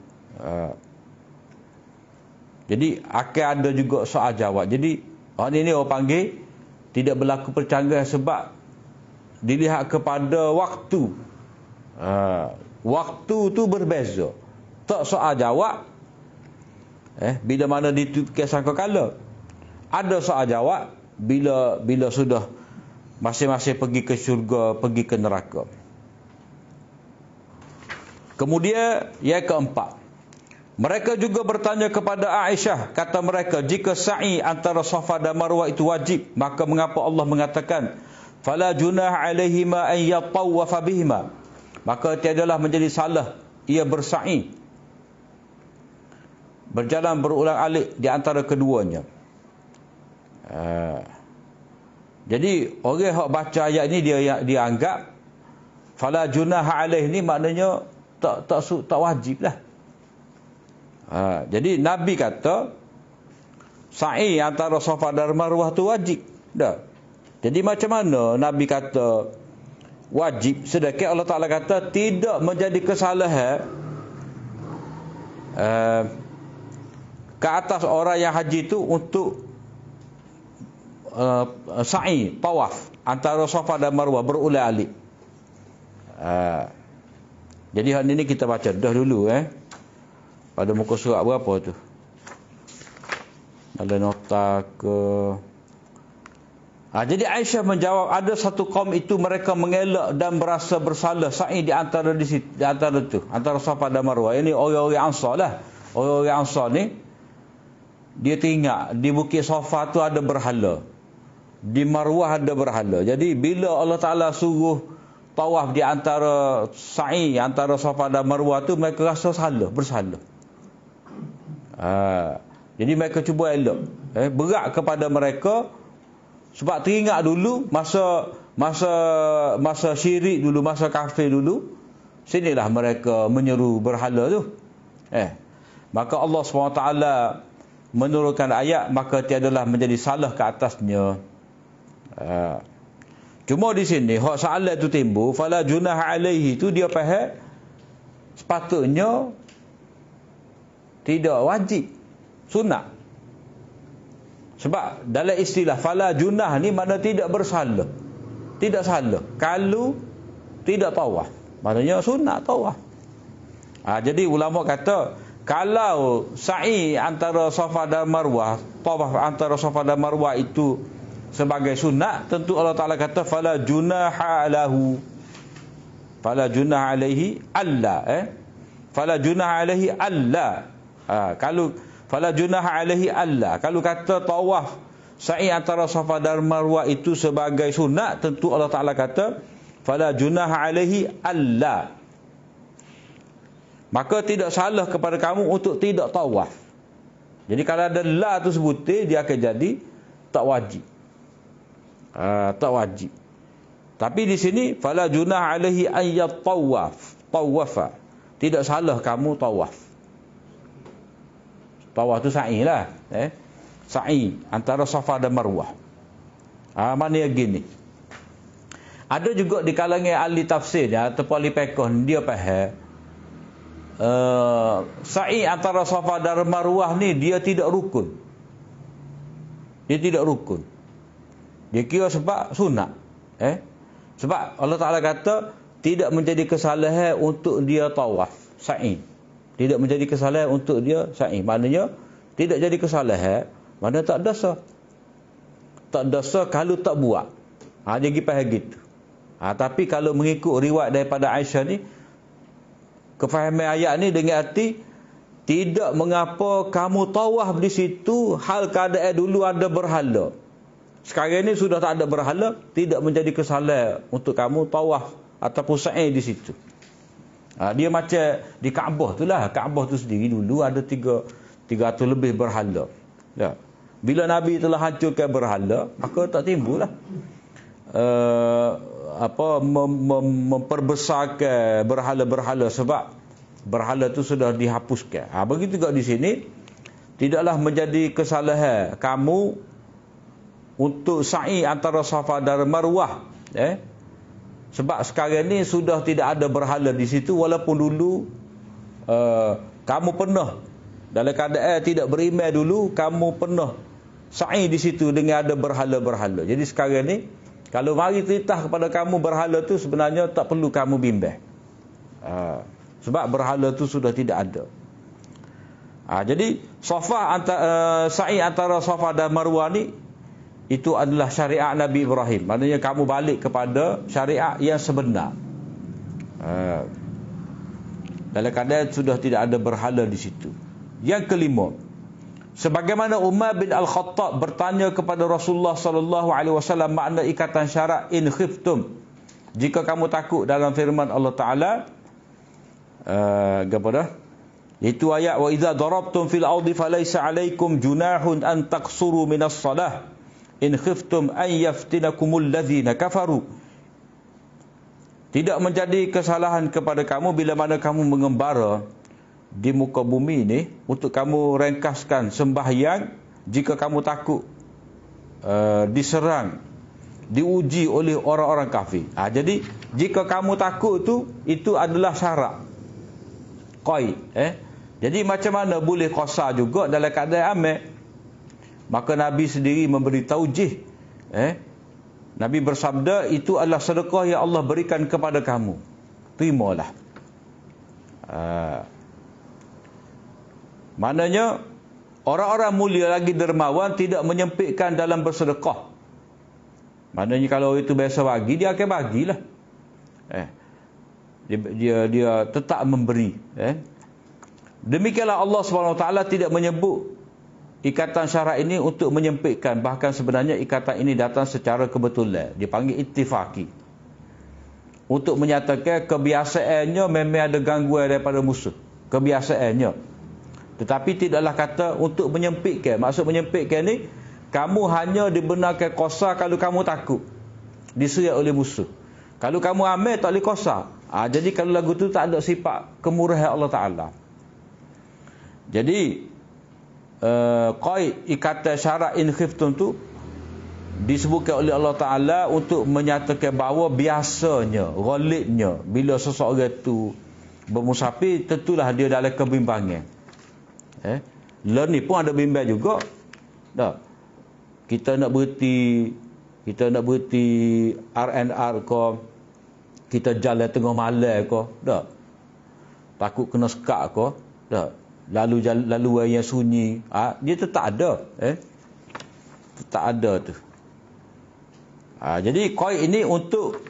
Jadi akan ada juga soal jawab. Jadi orang ini orang panggil tidak berlaku percanggahan sebab dilihat kepada waktu. Waktu tu berbeza. Tak soal jawab. Bila mana ditiupkan sangkakala. Ada soal jawab bila sudah masing-masing pergi ke syurga, pergi ke neraka. Kemudian yang keempat, mereka juga bertanya kepada Aisyah, kata mereka, jika sa'i antara Safa dan Marwah itu wajib, maka mengapa Allah mengatakan fala junah alaihima an yatawwafa bihima, maka tiadalah menjadi salah ia bersa'i, berjalan berulang-alik di antara keduanya. Jadi orang yang baca ayat ini dia anggap fala junah alaih ni maknanya tak wajib lah. Jadi Nabi kata sa'i antara Safa dan Marwah tu wajib dah. Jadi macam mana Nabi kata wajib, sedangkan Allah Ta'ala kata tidak menjadi kesalahan ke atas orang yang haji tu untuk sa'i, tawaf antara Safa dan Marwah berulang-alik. Jadi hal ini kita baca dah dulu pada muka surat berapa tu? Dalam nota ke jadi Aisyah menjawab, ada satu kaum itu mereka mengelak dan berasa bersalah sa'i di antara tu, antara Safa dan Marwah. Ini orang-orang Ansar lah. Orang-orang Ansar ni dia teringat di Bukit Safa tu ada berhala, di Marwah ada berhala. Jadi bila Allah Ta'ala suruh tawaf di antara sa'i antara Safa dan Marwah tu, mereka rasa bersalah. Jadi mereka cuba elok. Berat kepada mereka sebab teringat dulu masa syirik dulu, masa kafir dulu, sinilah mereka menyeru berhala tu. Maka Allah SWT menurunkan ayat, maka tiadalah menjadi salah ke atasnya. Cuma di sini hak soalan tu timbul, fala junah alaihi tu dia faham sepatutnya tidak wajib, sunat. Sebab dalam istilah fala junah ni makna tidak bersalah, tidak salah kalau tidak tawaf, maknanya sunat tawaf. Jadi ulama kata kalau sa'i antara Safa dan Marwah, tawaf antara Safa dan Marwah itu sebagai sunat, tentu Allah Ta'ala kata fala junaha lahu, fala junaha alaihi alla, fala junaha alaihi alla. Kalau fala junaha alaihi alla, kalau kata tawaf sa'i antara Safa dan Marwah itu sebagai sunat, tentu Allah Ta'ala kata fala junaha alaihi alla, maka tidak salah kepada kamu untuk tidak tawaf. Jadi kalau ada la tu sebutir, dia akan jadi tak wajib. Tak wajib. Tapi di sini fala junah alaihi an tawafa, tidak salah kamu tawaf. Tawaf tu sa'i lah, sa'i antara Safa dan Marwah. Maknanya gini, ada juga di kalangan ahli tafsir ataupun ahli fiqh, dia faham sa'i antara Safa dan Marwah ni dia tidak rukun. Dia tidak rukun. Dia kira sebab sunat. Sebab Allah Ta'ala kata tidak menjadi kesalahan untuk dia tawaf sa'i. Tidak menjadi kesalahan untuk dia sa'i. Maknanya tidak jadi kesalahan, mana tak dosa. Tak dosa kalau tak buat. Dia pergi faham gitu. Tapi kalau mengikut riwayat daripada Aisyah ni, kefahaman ayat ni dengan arti tidak mengapa kamu tawaf di situ hal keadaan dulu ada berhala. Sekarang ni sudah tak ada berhala, tidak menjadi kesalahan untuk kamu tawaf ataupun sa'i di situ. Dia macam di Kaabah tu lah. Kaabah tu sendiri dulu ada 300 lebih berhala. Bila Nabi telah hancurkan berhala, maka tak timbul lah memperbesarkan berhala-berhala, sebab berhala tu sudah dihapuskan. Begitu juga di sini, tidaklah menjadi kesalahan kamu untuk sa'i antara Safa dan Marwah, sebab sekarang ni sudah tidak ada berhala di situ, walaupun dulu kamu pernah dalam keadaan tidak beriman dulu, kamu pernah sa'i di situ dengan ada berhala-berhala. Jadi sekarang ni kalau mari cerita kepada kamu berhala tu, sebenarnya tak perlu kamu bimbang. Sebab berhala tu sudah tidak ada. Jadi sa'i antara Safa dan Marwah ni, itu adalah syariat Nabi Ibrahim. Maknanya kamu balik kepada syariat yang sebenar. Dalam keadaan sudah tidak ada berhala di situ. Yang kelima, sebagaimana Umar bin Al-Khattab bertanya kepada Rasulullah sallallahu alaihi wasallam makna ikatan syarat in khiftum, jika kamu takut, dalam firman Allah Taala kepada itu ayat wa idza darabtum fil ardi falaysa alaikum junahun an taqsuru minas salah in khiftum an yaftinakumul ladzina kafaru. Tidak menjadi kesalahan kepada kamu bila mana kamu mengembara di muka bumi ni untuk kamu ringkaskan sembahyang jika kamu takut diserang, diuji oleh orang-orang kafir. Jadi jika kamu takut tu, itu adalah syarat qaid. Jadi macam mana boleh qasar juga dalam keadaan aman? Maka Nabi sendiri memberi taujih. Nabi bersabda, itu adalah sedekah yang Allah berikan kepada kamu, terimalah. Maknanya orang-orang mulia lagi dermawan tidak menyempitkan dalam bersedekah. Maknanya kalau itu biasa bagi, dia akan bagilah. Dia tetap memberi. Demikianlah Allah SWT tidak menyebut ikatan syarat ini untuk menyempitkan. Bahkan sebenarnya ikatan ini datang secara kebetulan. Dipanggil ittifaqi. Untuk menyatakan kebiasaannya memang ada gangguan daripada musuh. Kebiasaannya. Tetapi tidaklah kata untuk menyempitkan. Maksud menyempitkan ni, kamu hanya dibenarkan qasar kalau kamu takut diserat oleh musuh. Kalau kamu amal, tak boleh qasar. Jadi kalau lagu tu tak ada sifat kemurahan Allah Ta'ala. Jadi qaid ikatan syarat in khiftum tu disebutkan oleh Allah Ta'ala untuk menyatakan bahawa biasanya, ghalibnya, bila seseorang tu bermusafir, tentulah dia dalam kebimbangan. Learn ni pun ada bimbang juga. Kita nak berhenti R&R ke, kita jalan tengah malam ke, takut kena sekat ke, lalu yang sunyi, dia tetap ada. Tetap ada tu. Jadi qaid ini untuk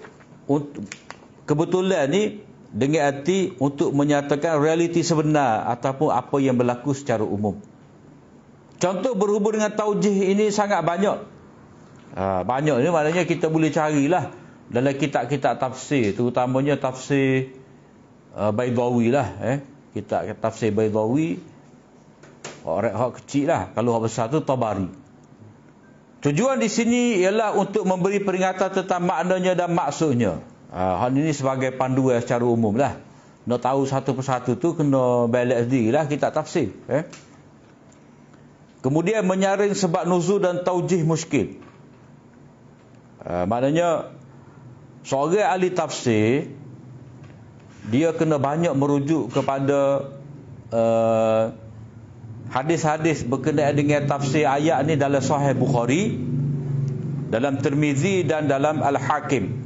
kebetulan ni dengan arti untuk menyatakan realiti sebenar ataupun apa yang berlaku secara umum. Contoh berhubung dengan taujih ini sangat banyak. Banyak ni maknanya kita boleh carilah dalam kitab-kitab tafsir, terutamanya tafsir Baydawi lah. Kitab tafsir Baydawi, hak kecil lah. Kalau hak besar tu Tabari. Tujuan di sini ialah untuk memberi peringatan tentang maknanya dan maksudnya. Hal ini sebagai panduan secara umum lah. Nak tahu satu persatu tu kena balik sendirilah kitab tafsir. Kemudian menyaring sebab nuzul dan taujih muskil. Maknanya seorang ahli tafsir dia kena banyak merujuk kepada hadis-hadis berkenaan dengan tafsir ayat ni dalam Sahih Bukhari, dalam Tirmizi dan dalam Al-Hakim.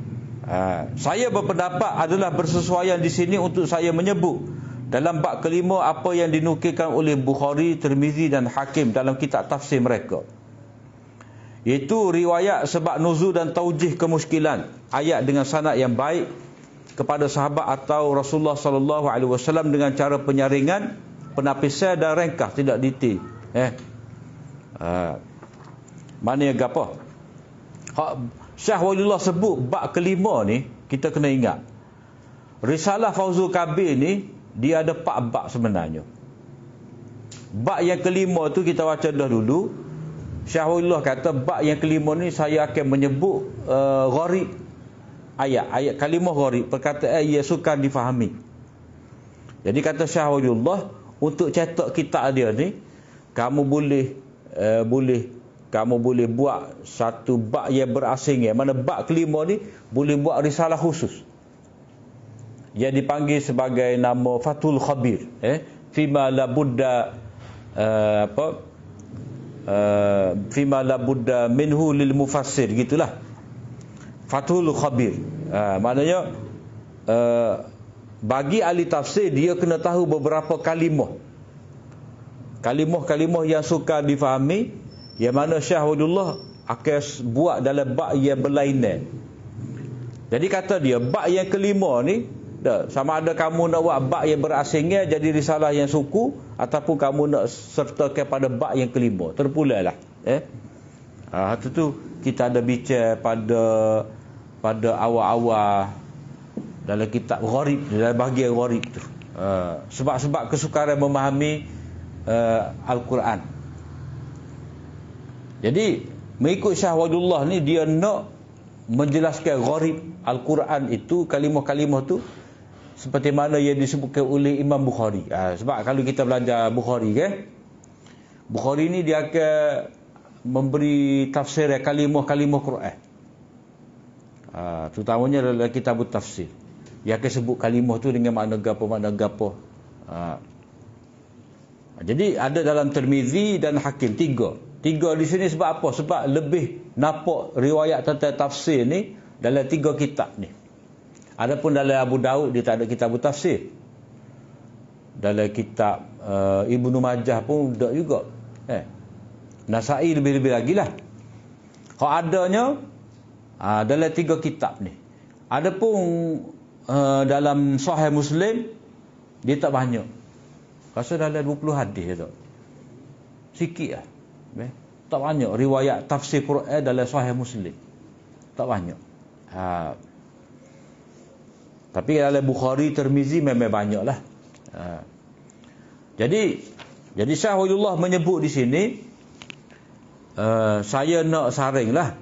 Saya berpendapat adalah bersesuaian di sini untuk saya menyebut dalam bab kelima apa yang dinukilkan oleh Bukhari, Tirmizi dan Hakim dalam kitab tafsir mereka, iaitu riwayat sebab nuzul dan taujih kemuskilan ayat dengan sanad yang baik kepada sahabat atau Rasulullah sallallahu alaihi wasallam dengan cara penyaringan, penapisan dan ringkas, tidak detail. Mana yang gapo? Syekh Waliullah sebut bab kelima ni, kita kena ingat Risalah Fawzul Kabir ni dia ada 4 bab sebenarnya. Bab yang kelima tu kita baca dah dulu. Syekh Waliullah kata bab yang kelima ni saya akan menyebut gharib ayat kalimah gharib, perkataan yang sukar difahami. Jadi kata Syekh Waliullah, untuk cetak kitab dia ni kamu boleh buat satu bab yang berasingnya. Mana bab kelima ni boleh buat risalah khusus yang dipanggil sebagai nama Fathul Khabir, fima la budda fima la budda minhu lil mufassir, gitulah. Fathul Khabir. Maknanya bagi ahli tafsir dia kena tahu beberapa kalimah yang sukar difahami, yang mana Syekh Waliullah akan buat dalam bab yang berlainan. Jadi kata dia bab yang kelima ni, sama ada kamu nak buat bab yang berasingnya jadi risalah yang suku, ataupun kamu nak sertakan pada bab yang kelima, terpulailah. Itu kita ada bincang pada awal-awal dalam kitab gharib, dalam bahagian gharib tu, sebab-sebab kesukaran memahami Al-Quran. Jadi mengikut Syekh Waliullah ni, dia nak menjelaskan gharib Al-Quran itu, kalimah-kalimah tu seperti mana yang disebutkan oleh Imam Bukhari. Sebab kalau kita belajar Bukhari kan, Bukhari ni dia akan memberi tafsir kalimah-kalimah Quran. Terutamanya dalam kitab tafsir, dia akan sebut kalimah tu dengan makna gapo. Jadi ada dalam Tirmizi dan Hakim, tiga di sini. Sebab apa? Sebab lebih nampak riwayat tentang tafsir ni dalam 3 kitab ni. Adapun dalam Abu Daud dia tak ada kitab tafsir. Dalam kitab Ibnu Majah pun tak juga. Nasai lebih-lebih lagi lah. Kalau adanya dalam 3 kitab ni. Adapun dalam Sahih Muslim dia tak banyak. Rasa dalam 20 hadis tak. Sikit lah. Tak banyak riwayat tafsir Quran dalam Sahih Muslim. Tak banyak. Tapi dalam Bukhari, Tirmizi memang banyak lah. Jadi Syekh Waliullah menyebut di sini, saya nak saring lah.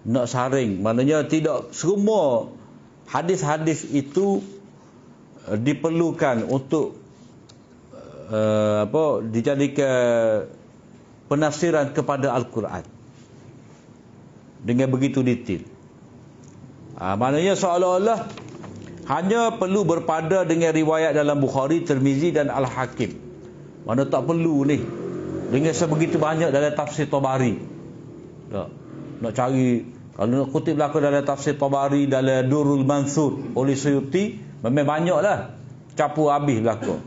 Nak saring, maknanya tidak semua hadis-hadis itu diperlukan untuk dijadikan penafsiran kepada Al-Quran dengan begitu detail. Maknanya seolah-olah hanya perlu berpada dengan riwayat dalam Bukhari, Tirmizi dan Al-Hakim. Mana tak perlu ni dengan sebegitu banyak dalam tafsir Tabari. Nak cari, kalau nak kutip belaka dalam tafsir Tabari, dalam Durrul Mansur oleh Suyuti, memang banyaklah, capur habis belaka.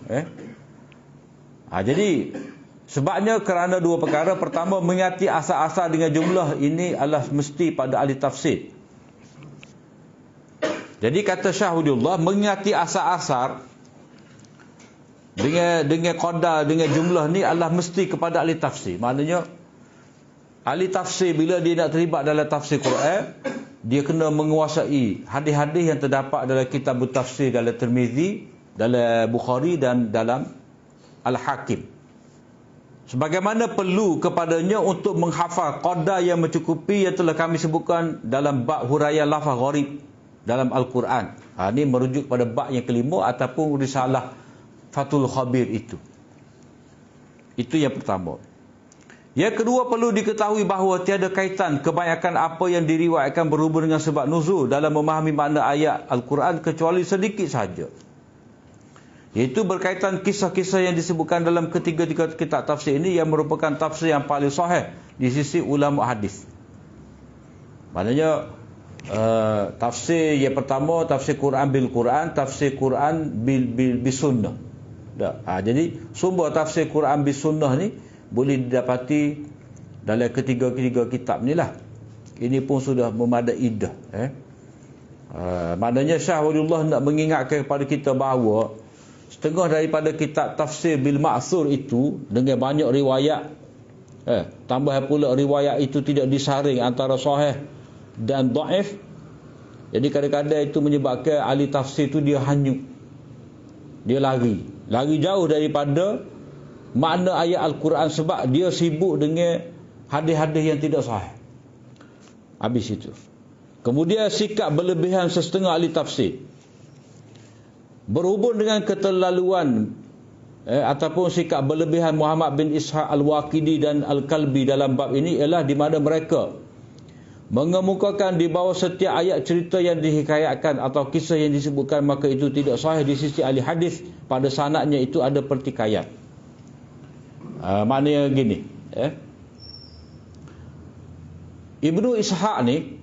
Jadi sebabnya kerana 2 perkara. Pertama, mengingati asal-asal dengan jumlah ini adalah mesti pada ahli tafsir. Jadi kata Syekh Waliullah, mengingati asal-asal dengan qadar, dengan jumlah ni adalah mesti kepada ahli tafsir. Maknanya ahli tafsir bila dia nak terlibat dalam tafsir Quran, dia kena menguasai hadis-hadis yang terdapat dalam kitab tafsir, dalam Tirmizi, dalam Bukhari dan dalam Al-Hakim. Sebagaimana perlu kepadanya untuk menghafal qadar yang mencukupi yang telah kami sebutkan dalam bab huraian lafaz gharib dalam Al-Quran. Ini merujuk pada bab yang kelima ataupun risalah Fathul Khabir itu. Itu yang pertama. Yang kedua, perlu diketahui bahawa tiada kaitan kebanyakan apa yang diriwayatkan berhubung dengan sebab nuzul dalam memahami makna ayat Al-Quran kecuali sedikit sahaja. Iaitu berkaitan kisah-kisah yang disebutkan dalam ketiga-tiga kitab tafsir ini yang merupakan tafsir yang paling sahih di sisi ulama hadis. Maknanya tafsir yang pertama, tafsir Quran bil Quran, tafsir Quran bil sunnah. Jadi sumber tafsir Quran bil sunnah ni boleh didapati dalam ketiga-tiga kitab ni lah. Ini pun sudah memadai dah. Maknanya Syah Waliullah nak mengingatkan kepada kita bahawa setengah daripada kitab tafsir bil ma'thur itu dengan banyak riwayat, tambah pula riwayat itu tidak disaring antara sahih dan dhaif. Jadi kadang-kadang itu menyebabkan ahli tafsir itu dia hanyut, dia lari jauh daripada makna ayat Al-Quran sebab dia sibuk dengan hadis-hadis yang tidak sahih. Habis itu. Kemudian sikap berlebihan setengah ahli tafsir berhubung dengan keterlaluan ataupun sikap berlebihan Muhammad bin Ishaq Al-Waqidi dan Al-Kalbi dalam bab ini ialah di mana mereka mengemukakan di bawah setiap ayat cerita yang dihikayatkan atau kisah yang disebutkan maka itu tidak sahih di sisi ahli hadis, pada sanadnya itu ada pertikaian. Maknanya gini, Ibnu Ishaq ni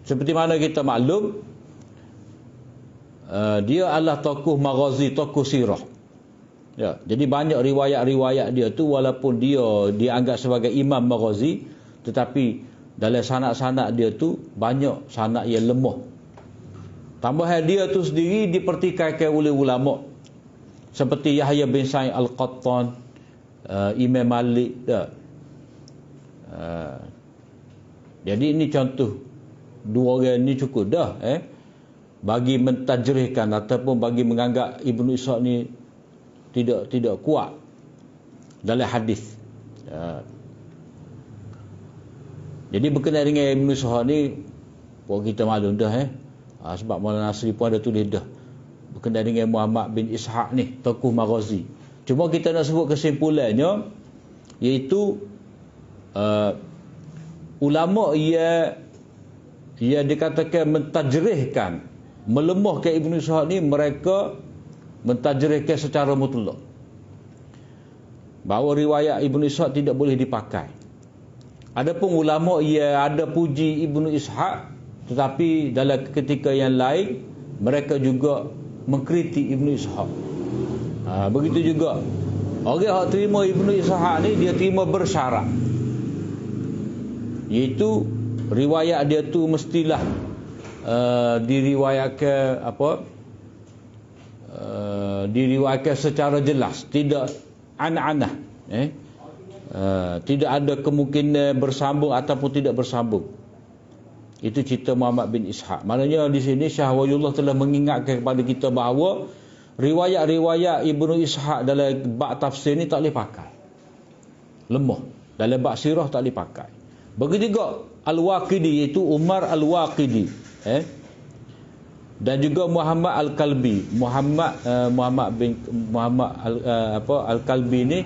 seperti mana kita maklum, dia adalah tokoh maghazi, tokoh sirah. Jadi banyak riwayat-riwayat dia tu walaupun dia dianggap sebagai imam maghazi, tetapi dalam sanad-sanad dia tu banyak sanad yang lemah. Tambahan dia tu sendiri dipertikaikan oleh ulama seperti Yahya bin Sa'id Al-Qattan, Imam Malik. Jadi ini contoh dua orang ni cukup dah bagi mentajrihkan ataupun bagi menganggap Ibnu Ishaq ni tidak kuat dalam hadis. Jadi berkenaan dengan Ibnu Ishaq ni pun kita maklum dah sebab Maulana Nasri pun ada tulis dah berkenaan dengan Muhammad bin Ishaq ni tokoh maghazi. Cuma kita nak sebut kesimpulannya iaitu ulama ia dikatakan mentajrihkan, melemahkan Ibnu Ishaq ni, mereka mentajrihkan secara mutlak bahawa riwayat Ibnu Ishaq tidak boleh dipakai. Adapun ulama ia ada puji Ibnu Ishaq, tetapi dalam ketika yang lain mereka juga mengkritik Ibnu Ishaq. Begitu juga orang yang terima Ibnu Ishaq ni dia terima bersyarat, iaitu riwayat dia tu mestilah diriwayatkan secara jelas, tidak an-anah, tidak ada kemungkinan bersambung ataupun tidak bersambung. Itu cerita Muhammad bin Ishaq. Maknanya di sini Syah Waliullah telah mengingatkan kepada kita bahawa riwayat-riwayat Ibnu Ishaq dalam bab tafsir ni tak boleh pakai, lemah. Dalam bab sirah tak boleh pakai. Begitu juga Al-Waqidi, iaitu Umar Al-Waqidi, dan juga Muhammad Al-Kalbi. Al-Kalbi ni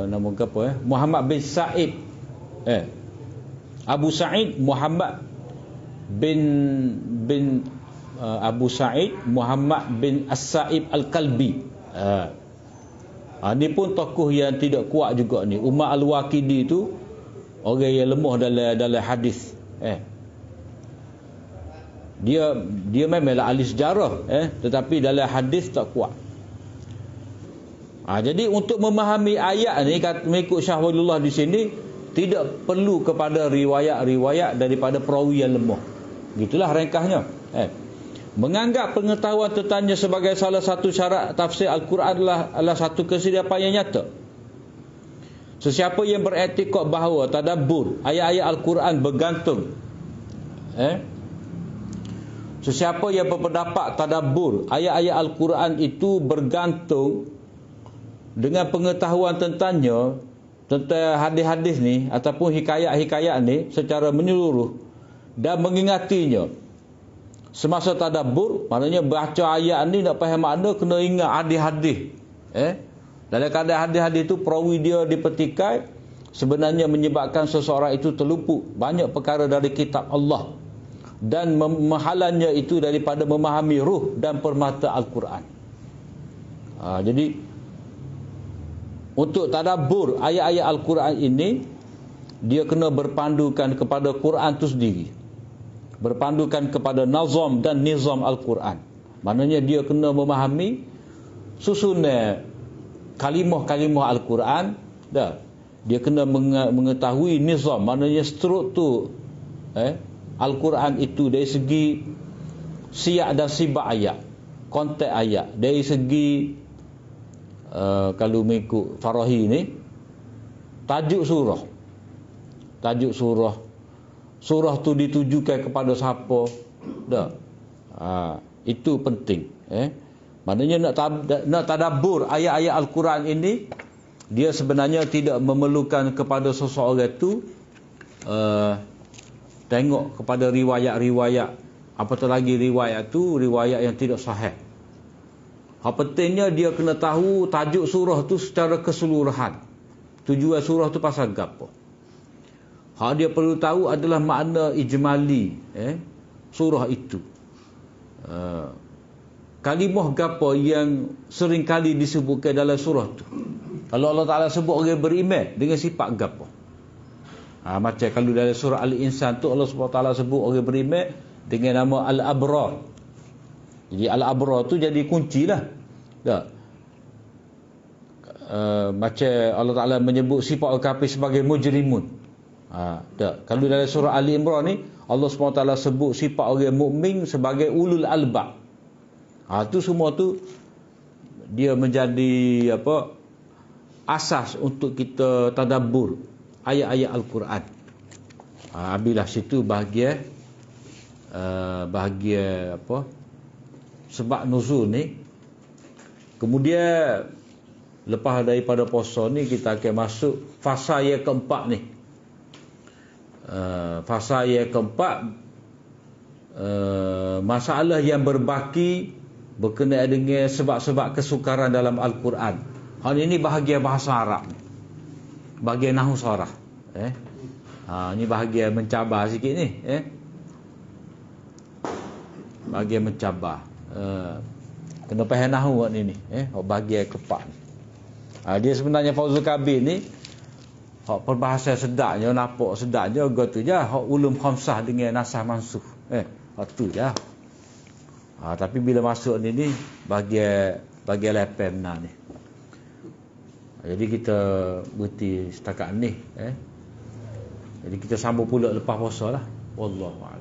nama apa Muhammad bin Sa'id, Abu Sa'id Muhammad bin Abu Sa'id Muhammad bin As-Sa'ib Al-Kalbi. Ni pun tokoh yang tidak kuat juga ni. Umar Al-Waqidi tu orang yang lemah dalam hadis. Dia memanglah ahli sejarah, tetapi dalam hadis tak kuat. Jadi untuk memahami ayat ni, mengikut Syah Waliullah di sini, tidak perlu kepada riwayat-riwayat daripada perawi yang lemah. Gitulah ringkasnya. Menganggap pengetahuan tentangnya sebagai salah satu syarat tafsir Al-Quran adalah satu kesediaan yang nyata. Sesiapa yang beriktikad bahawa tadabbur ayat-ayat Al-Quran bergantung, sesiapa yang berpendapat tadabbur ayat-ayat Al-Quran itu bergantung dengan pengetahuan tentangnya, tentang hadis-hadis ni ataupun hikayat-hikayat ni secara menyeluruh, dan mengingatinya semasa tadabbur, maknanya baca ayat ni nak faham makna kena ingat hadis-hadis Dalam keadaan hadis-hadis itu perawi dia dipetikai, sebenarnya menyebabkan seseorang itu terluput banyak perkara dari kitab Allah dan menghalangnya itu daripada memahami ruh dan permata Al-Quran. Jadi untuk tadabbur ayat-ayat Al-Quran ini, dia kena berpandukan kepada Quran itu sendiri, berpandukan kepada nazam dan nizam Al-Quran. Maknanya dia kena memahami susunan kalimah-kalimah Al-Quran dah. Dia kena mengetahui nizam, maknanya struktur Al-Quran itu dari segi siyak dan sibak ayat, konteks ayat, dari segi kalau mengikut Farahi ni, tajuk surah tu ditujukan kepada siapa dah. Itu penting. Maknanya nak tadabbur ayat-ayat Al-Quran ini, dia sebenarnya tidak memerlukan kepada seseorang itu tengok kepada riwayat-riwayat, apatah lagi riwayat tu riwayat yang tidak sahih. Pentingnya dia kena tahu tajuk surah tu secara keseluruhan. Tujuan surah tu pasal gapo. Dia perlu tahu adalah makna ijmali surah itu. Kalimah gapo yang sering kali disebutkan dalam surah tu. Kalau Allah Ta'ala sebut orang beriman dengan sifat gapo. Macam kalau dalam surah Al-Insan tu Allah SWT sebut orang beriman dengan nama Al-Abrar. Jadi Al-Abrar tu jadi kunci lah. Macam Allah Ta'ala menyebut sifat orang kafir sebagai mujrimun. Kalau dalam surah Ali Imran ni Allah SWT sebut sifat orang mukmin sebagai ulul albab. Tu semua tu dia menjadi asas untuk kita tadabbur ayat-ayat Al-Quran. Bila situ bahagian sebab nuzul ni. Kemudian lepas daripada puasa ni kita akan masuk fasa yang keempat ni. Fasa yang keempat, masalah yang berbaki berkenaan dengan sebab-sebab kesukaran dalam Al-Quran. Ini bahagian bahasa Arab, bahagian nahwu sarah. Ini bahagian mencabar sikit ni. Bahagian mencabar. Kena faham nahwu ni. Bahagian keempat. Dia sebenarnya Fauzul Kabir ni, perbahasan sedaknya, nampak sedaknya, gitu je. Ulum khamsah dengan nasah mansuh. Itu je. Tapi bila masuk ni bahagian lepen benar ni. Jadi kita berhenti setakat ni. Jadi kita sambung pula lepas puasa lah. Wallahu a'lam.